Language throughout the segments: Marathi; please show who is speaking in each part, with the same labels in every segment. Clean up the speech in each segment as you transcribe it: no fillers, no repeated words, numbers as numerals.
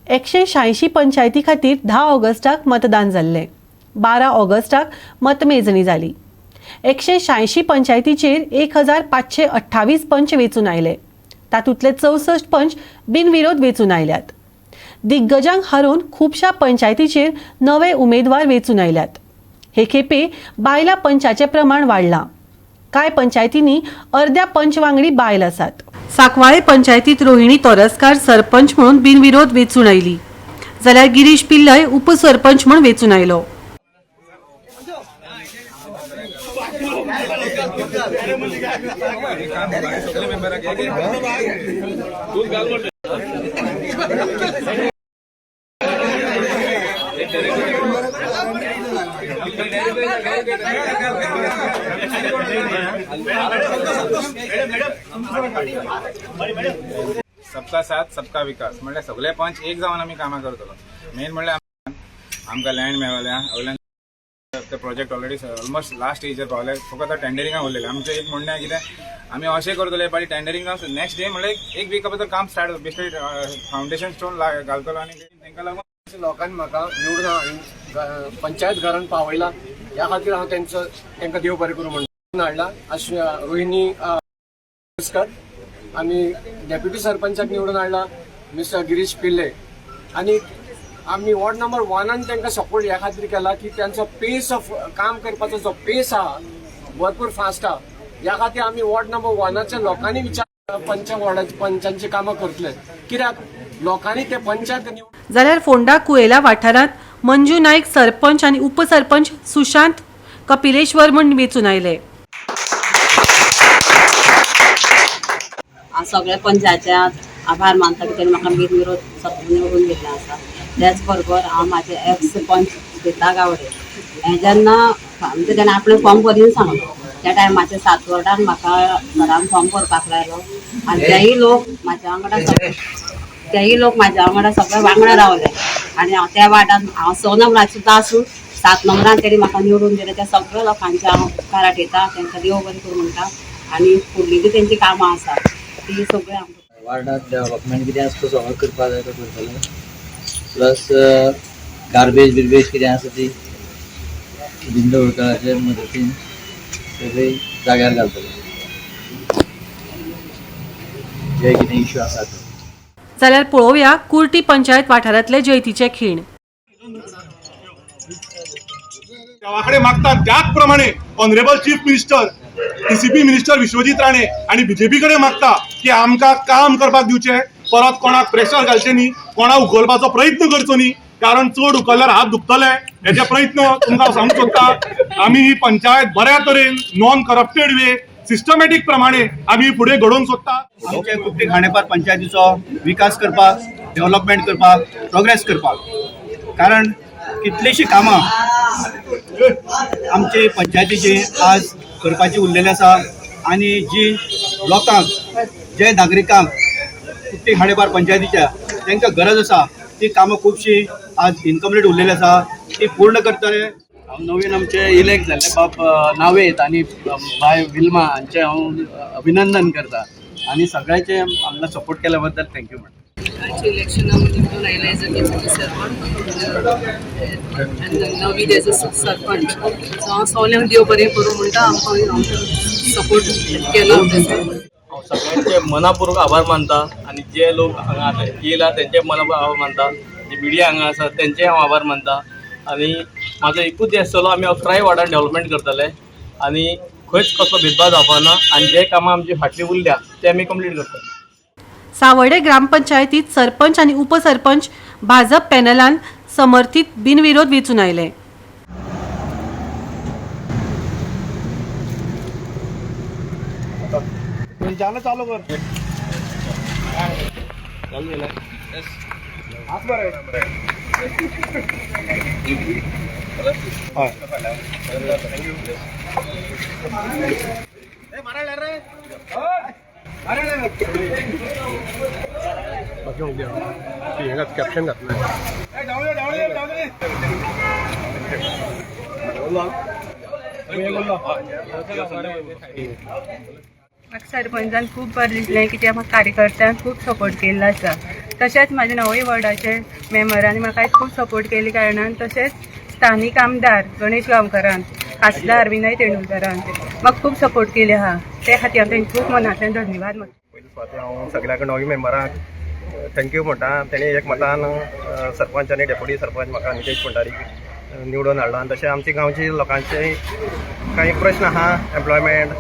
Speaker 1: 186 पंचायती खातीर 10 ऑगस्टाक मतदान जाल्ले। 12 ऑगस्टाक मतमेजणी जाली। 186 पंचायतीचेर 1528 पंच वेचून आयले। तातूंतले 64 पंच बिनविरोध वेचून आयल्यात। दिग्गजांक हारून खुबशा पंचायतीचेर नवे उमेदवार वेचून आयल्यात। हे खेपे बायला पंचाचे प्रमाण वाडलां। कांय पंचायतींनी अर्ध्या पंच वांगडी बायल आसात। सांकवाळे पंचायतीत रोहिणी तोरसकार सरपंच म्हणून बिनविरोध वेचून आयली, जाल्यार गिरीश पिल्लय उपसरपंच म्हणून वेचून आयलो।
Speaker 2: सबका साथ सबका विकास म्हणजे सगळे पंच एक जावन आमी कामां करतलो। मेन म्हणल्यार आमकां लँड मेळल्या, वयल्यान ते प्रोजेक्ट ऑलरेडी ऑलमोस्ट लास्ट स्टेजीर पावले। फकत टेंडरिंगाक उरलेले। आमचें एक म्हणणें आहे कितें आमी अशें करतले पाटी टेंडरिंगाक नेक्स्ट डे म्हणल्यार एक विका भितर काम स्टार्ट बेश्टे फावंडेशन स्टोन घालतलो आनी तांकां लागून
Speaker 3: लोकांनी म्हाका निवडून पंचायत घरान पावयला। ह्या खातीर हांव तांकां देव बरें करूं म्हणून हाडला। रोहिणी तोरसकार आनी डेप्युटी सरपंचाक निवडून हाडला मिस्टर गिरीश पिल्ले। आनी आमी वॉर्ड नंबर 1 तांकां सपोर्ट ह्या खातीर केला की त्यांचो पेस ऑफ काम करपाचो जो पेस आहा भरपूर फास्ट आहा। ह्या खातीर आमी वॉर्ड नंबर 1च्या लोकांनी विचार पंचांची कामां करतले, कित्याक लोकांनी ते पंचायत निवड।
Speaker 1: जाल्यार फोंडा कुयेला वाठारांत मंजू नायक सरपंच आणि उपसरपंच सुशांत कपिलेश्वर म्हण वेचून आयले।
Speaker 4: सगळ्या पंचायतीचे आभार मानता की म्हाका बिनविरोध निवडून दिल्लें आसा। त्याच बरोबर हांव म्हाजे एक्स पंच गीता गावडे हें जेन्ना म्हणजे तेणें आपणें फॉर्म भरून सांगलो त्या टायमाचेर 7 वर्डाक म्हाका घरान फॉर्म भरपाक लायलो आनी तेय लोक म्हाज्या वांगडा सगळे वांगडा रावले। आनी हांव त्या वार्डान हांव 6 नंबराची सुद्दां आसूं 7 नंबरान तेणी म्हाका निवडून दिलें। त्या सगळ्या लोकांचे हांव उपकार आठयता, तांकां देव बरें करूं म्हणटा। आनी फुडलीं जी तेंची कामां आसा ती सगळीं आमकां
Speaker 5: वार्डात डेव्हलपमेंट कितें आसा तो सगळो करपा जाय तो करतलो। प्लस गार्बेज कितें आसा ती दिंडोळकराचे मदतीन सगळी जाग्यार घालतले। जे कितें इश्यू आसा तो
Speaker 1: जाल्यार पळोवया कुर्टी पंचायत वाठारांतले जैतीचे खीण।
Speaker 6: गावाकडे मागतात त्याच प्रमाणे honourable chief minister TCP minister Vishwajit Rane आणि बीजेपी कडे मागता की आमकां काम करपाक दिवचे, परत कोणाक प्रेशर घालचे न्ही, कोणाक उखलपाचो प्रयत्न करचो न्ही, कारण चड उखलल्यार हात दुखतले हेचे प्रयत्न तुमकां सांगूंक सोदता। आमी ही पंचायत बऱ्या तरेन नॉन करप्टेड वे सिस्टमॅटिक प्रमाणे आमी फुडें घडोवंक सोदता।
Speaker 7: आमचे कुर्टी खांडेपार पंचायतीचो विकास करपाक, डेव्हलपमेंट करपाक, प्रोग्रेस करपाक, कारण कितलीशीं कामां आमचे पंचायतीची आज करपाची उरलेली आसा आनी जी लोकांक जे नागरिकांक कुर्टी खांडेपार पंचायतीच्या तांकां गरज आसा ती कामां खुबशीं आज इनकम्प्लीट उरलेली आसा ती पूर्ण करतले।
Speaker 8: नवीन आमचे इलेक्ट जाल्ले बाब नावेत आनी बाय विल्मा हांचे हांव अभिनंदन करता आनी सगळ्याचे आमकां सपोर्ट केल्या बद्दल थँक्यू म्हणटा।
Speaker 4: इलेक्शनाक निवडून आयले एज अ डेप्युटी सरपंच आनी नवीन एज अ सरपंच हांव सगळ्यांक देव बरें करूं म्हणटा। आमकां सपोर्ट केलो
Speaker 8: हांव सगळ्यांचे मनापूर्वक आभार मानता आनी जे लोक हांगा येयला तेंचे मनापूर्वक आभार मानता। जे मिडिया हांगा आसा तेंचे हांव आभार मानता। आनी म्हाजो एकूच देश आसतलो आमी 11 वार्डान डेव्हलपमेंट करतले आनी खंयच कसलो भेदभाव जावपाना आनी जे कामां आमची फाटली उरल्या ते आमी कंप्लीट करतले।
Speaker 1: सावर्डे ग्रामपंचायतीत सरपंच आणि उपसरपंच भाजप पॅनलान समर्थित बिनविरोध वेचून आयले।
Speaker 3: चालू कर कॅप्शन घातलं
Speaker 9: सरपंचान खूब बरें दिसलें कित्याक म्हाका कार्यकर्त्यांक खूब सपोर्ट केल्लो आसा। तशेंच म्हाजे नवय वॉर्डाचे मेंबरांनी म्हाका खूब सपोर्ट केले कारणान तशेंच स्थानीक आमदार गणेश गांवकारान खासदार विनय तेंडुलकरान म्हाका खूब सपोर्ट केले आहा ते खातीर हांव तांचे खूब मनांतल्यान धन्यवाद म्हणटा.
Speaker 3: पयलीं फावटी हांव सगळ्याक नवी मेंबरांक थँक्यू म्हणटा. तेणी एक मतान सरपंच आनी डेप्युटी सरपंच म्हाका नितेश भंडारी निवडून हाडलो आनी तशें आमच्या गांवचे लोकांचे काही प्रश्न आहा एम्प्लॉयमेंट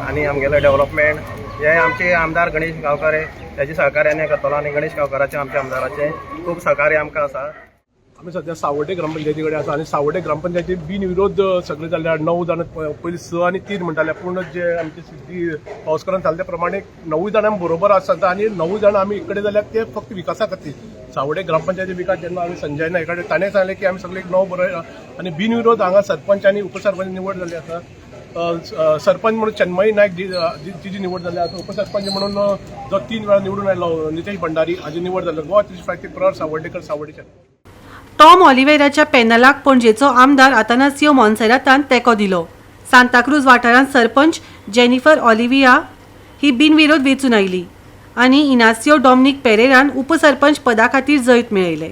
Speaker 3: आनी आमगेले डेव्हलपमेंट हे आमचे आमदार गणेश गांवकार त्याच्या सहकार्याने करतलो आनी गणेश गांवकाराचे आमच्या आमदाराचे खूब सहकार्य आमकां आसा.
Speaker 6: आमी सध्या सावड्डे ग्रामपंचायती कडेन आसा आनी सावड्डे ग्रामपंचायती बिनविरोध सगळे जाल्ले 9 जाण पयलीं 6 आनी 3 म्हणटाले पूण जे आमचे सिद्धी पावसकारान जाल्ले त्या प्रमाणे 9 जाणां बरोबर आसात आनी 9 जाणां आमी एक कडेन जाल्यार ते फक्त विकासा खातीर सावड्डे ग्रामपंचायती विकास जेन्ना आमी संजय नायकाडे ताणें सांगलें की आमी सगळे एक 9 बरोय आनी बिनविरोध हांगा सरपंच आनी उपसरपंच निवड जाल्ली आसा. सरपंच म्हणून चिन्मयी नायक तिची निवड जाल्ली आसा. उपसरपंच म्हणून जो 3 वेळा निवडून आयलो नितेश भंडारी हाची निवड जाल्ली. गोवा 350 प्रवर सावड्डेकर सावड्डेचे.
Speaker 1: टॉम ऑलिव्हेराच्या पॅनलाक पणजेचो आमदार आतानासियो मॉन्सेरातान तेंको दिलो. सांताक्रूज वाठारांत सरपंच जेनिफर ऑलिव्हिया ही बिनविरोध वेंचून आयली आनी इनासियो डॉमिनिक पेरेरान उपसरपंच पदा खातीर जैत मेळयले.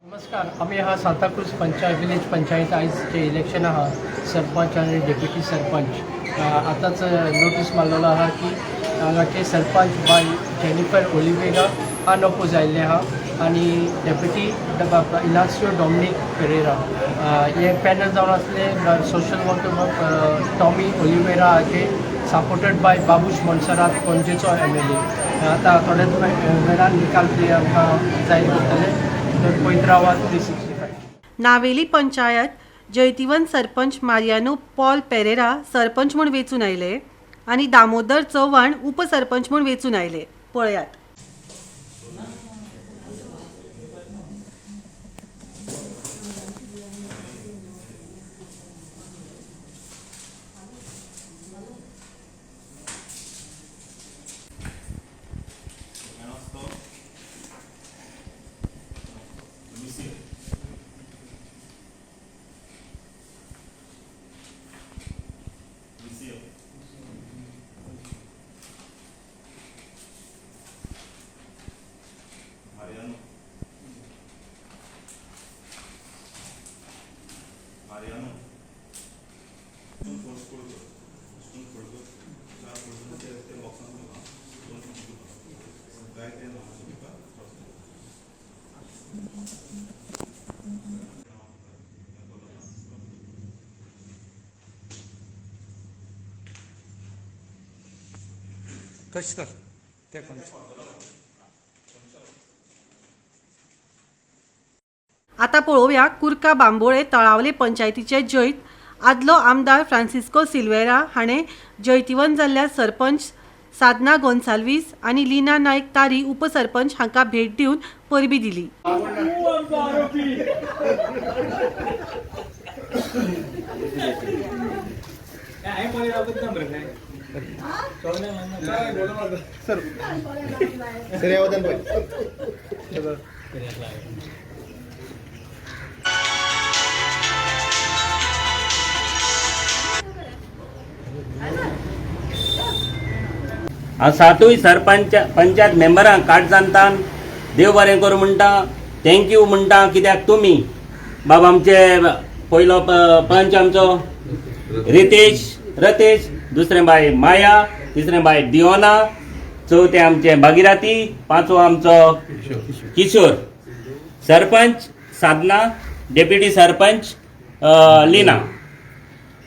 Speaker 3: नमस्कार. आमी आहा सांताक्रूज विलेज पंचायत आयज जे इलेक्शन आहा सरपंच आनी डेप्युटी सरपंच आतांच नोटीस मारलेलो आहा की हांगाचे सरपंच बाय जेनिफर ओलिवेरा अनऑपोज आयिल्ले आहा आनी डेप्युटी इनासियो डॉमिनिक पेरेरा हे पॅनल जावन आसले सोशल वर्कर टॉमी ओलिवेरा हाचे सपोर्टेड बाय बाबूश मोन्सेरात पणजेचो MLA. आतां थोड्याच वेळान निकाल ते आमकां जाहीर करतले.
Speaker 1: नावेली पंचायत जैतिवंत सरपंच मारियानो पॉल पेरेरा सरपंच म्हूण वेंचून आयले आनी दामोदर चव्हाण उपसरपंच म्हूण वेंचून आयले. पळयात. आता पळोवया कुर्का बांबोळे तळावले पंचायतीचे जैत. आदलो आमदार फ्रांसिस्को सिल्वेरा हाणें जैतिवंत जाल्ल्या सरपंच साधना गोन्साल्वीस आनी लिना नायक तारी उपसरपंच हांकां भेट दिवन परबीं दिली.
Speaker 10: हांव सातूय पंचायत मेंबरांक काटजांतान देव बरें करूं म्हणटा. थँक्यू म्हणटा कित्याक तुमी बाबा आमचे पयलो पंच आमचो रतेश, दुसरें बाय माया, तिसरें बाय डिओना, चौथे आमचे भागीरथी, पांचवो आमचो किशोर, सरपंच साधना, डेप्युटी सरपंच लिना.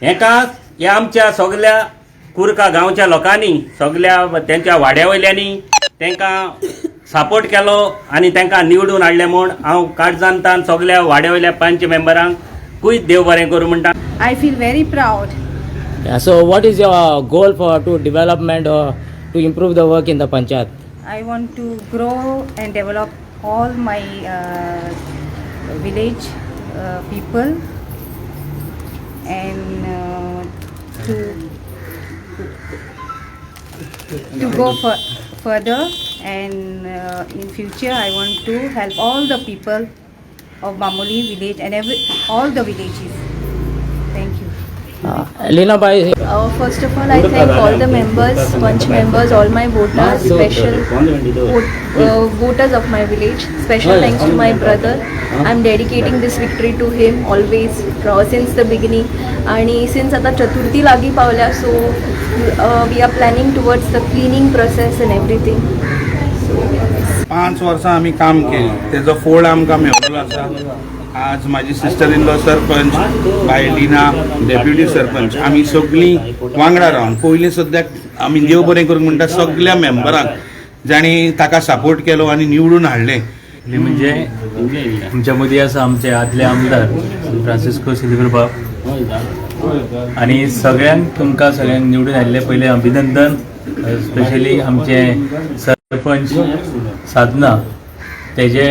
Speaker 10: ह्या आमच्या सगळ्या कुर्का गांवच्या लोकांनी सगळ्या त्यांच्या वाड्या वयल्यांनी तांकां सपोर्ट केलो आनी तांकां निवडून हाडले म्हूण हांव काटजांतान सगळ्या वाड्या वयल्या पंच मेंबरांक खूब देव बरें करूं म्हणटा.
Speaker 9: I feel very proud.
Speaker 5: So what is your goal to development or to improve the work in the panchayat?
Speaker 9: I want to grow and develop all my village people and to go further, and in future I want to help all the people of Bamoli village and all the villages. Thank you.
Speaker 10: लीनाबाई
Speaker 11: First of all, I thank all the members, punch members, all my voters, special voters of my village. Special thanks to my brother. I'm dedicating this victory to him always since the beginning. आणि since आता चतुर्थी लागी पावल्या, so we are planning towards the cleaning process and everything.
Speaker 6: 5 वर्सां आमी काम केलें, तेजो फळ आमकां मेळिल्लो आसा. आज माझी सिस्टर इन लॉ सरपंच, बाय लिना डेप्युटी सरपंच, आमी सगळीं वांगडा रावन पयलीं सद्याक आमी देव बरें करूंक म्हणटा सगळ्या मेंबरांक जाणी ताका सपोर्ट केलो आनी निवडून हाडलें.
Speaker 8: म्हणजे आमच्या मदीं आसा आमचे आदले आमदार फ्रांसिस्को सिल्वर बाब आणि सगळ्यांक तुमकां सगळ्यांक निवडून हाडले पयले अभिनंदन. स्पेशली आमचे सरपंच साधना तेजे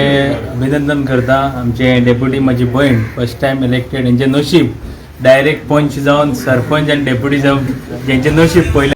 Speaker 8: अभिनंदन करता. आमचे डेप्युटी माझी भयण फर्स्ट टायम इलेक्टेड, हेंचे नशीब डायरेक्ट पंच जावन सरपंच आनी डेप्युटी जावन जेंचे नशीब पयले.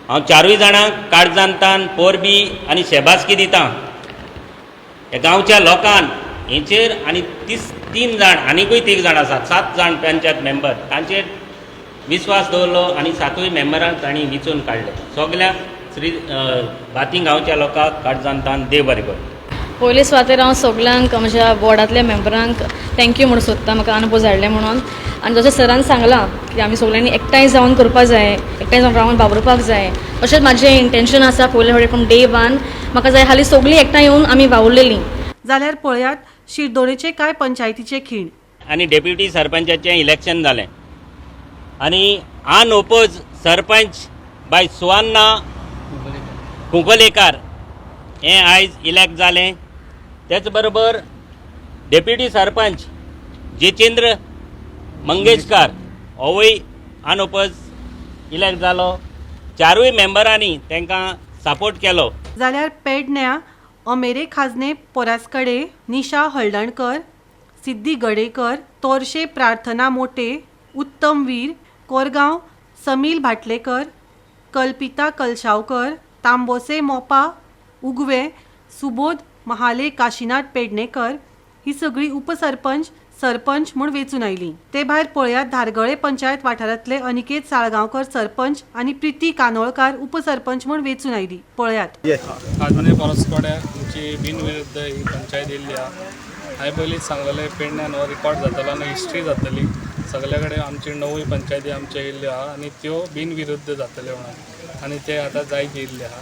Speaker 10: हांव 4 जाणांक काळजांतान पोरबी आनी शेबासकी दिता. हे गांवच्या लोकांक हेचेर आनी 3 जाण आनीकूय 3 जाण आसात, 7 जाण पंचायत मेंबर, तांचेर विस्वास दवरलो आनी 7 मेंबरांक तांणी विचून काडले. सगळ्या बातीं गांवच्या लोकांक काळजांतान देव बरें करूं.
Speaker 11: पयले सुवातेर हांव सगळ्यांक म्हज्या वॉर्डांतल्या मेंबरांक थँक्यू म्हणून सोदता म्हाका अनुभव धाडले म्हणून. आनी जशें सरान सांगलां की आमी सगळ्यांनी एकठांय जावन करपाक जाय, एकठांय जावन रावन वावरपाक जाय, तशेंच म्हाजें इंटेंशन आसा पयले फावटी पूण डे 1 म्हाका जाय हालीं सगळीं एकठांय येवन आमी वावुरलेलीं.
Speaker 1: जाल्यार पळयात शिरदोणेचे कांय पंचायतीचे खीण.
Speaker 10: आनी डेप्युटी सरपंचाचें इलेक्शन जालें आनी अनओपोज सरपंच बाय सुवर्णा कुंकलेकार हें आयज इलेक्ट जालें. तेच बरोबर डेप्युटी सरपंच जितेंद्र मंगेशकार होवूय अनओपोज इलेक्ट जालो. 4 मेंबरांनी तांकां सपोर्ट केलो.
Speaker 1: जाल्यार पेडण्या अमेरे खाजने पोरासकडे निशा हळदणकर, सिद्धी गडेकर, तोरशे प्रार्थना मोटे, उत्तम वीर, कोरगांव समील भाटलेकर, कल्पिता कलशावकर, तांबोसे मोपा उगवे, सुबोध महाले काशीनाथ पेडणेकर ही सगळीं उपसरपंच सरपंच म्हूण वेंचून आयलीं. ते भायर पळयात धारगळे पंचायत वाठारांतले अनिकेत साळगांवकर सरपंच आनी प्रिती कानोळकार उपसरपंच म्हूण वेंचून आयलीं. पळयात.
Speaker 8: खाजने परसकोड्या आमची बिनविरुद्ध ही पंचायत येयल्ली आहा. हांवें पयलींच सांगलेलें पेडण्यान हो रिकॉर्ड जातलो आनी हिस्ट्री जातली. सगळे कडेन आमची 9 पंचायती आमचे येयल्ल्यो आहा आनी त्यो बिनविरुद्ध जातल्यो म्हणून, आनी ते आतां जायत येयल्ले आहा.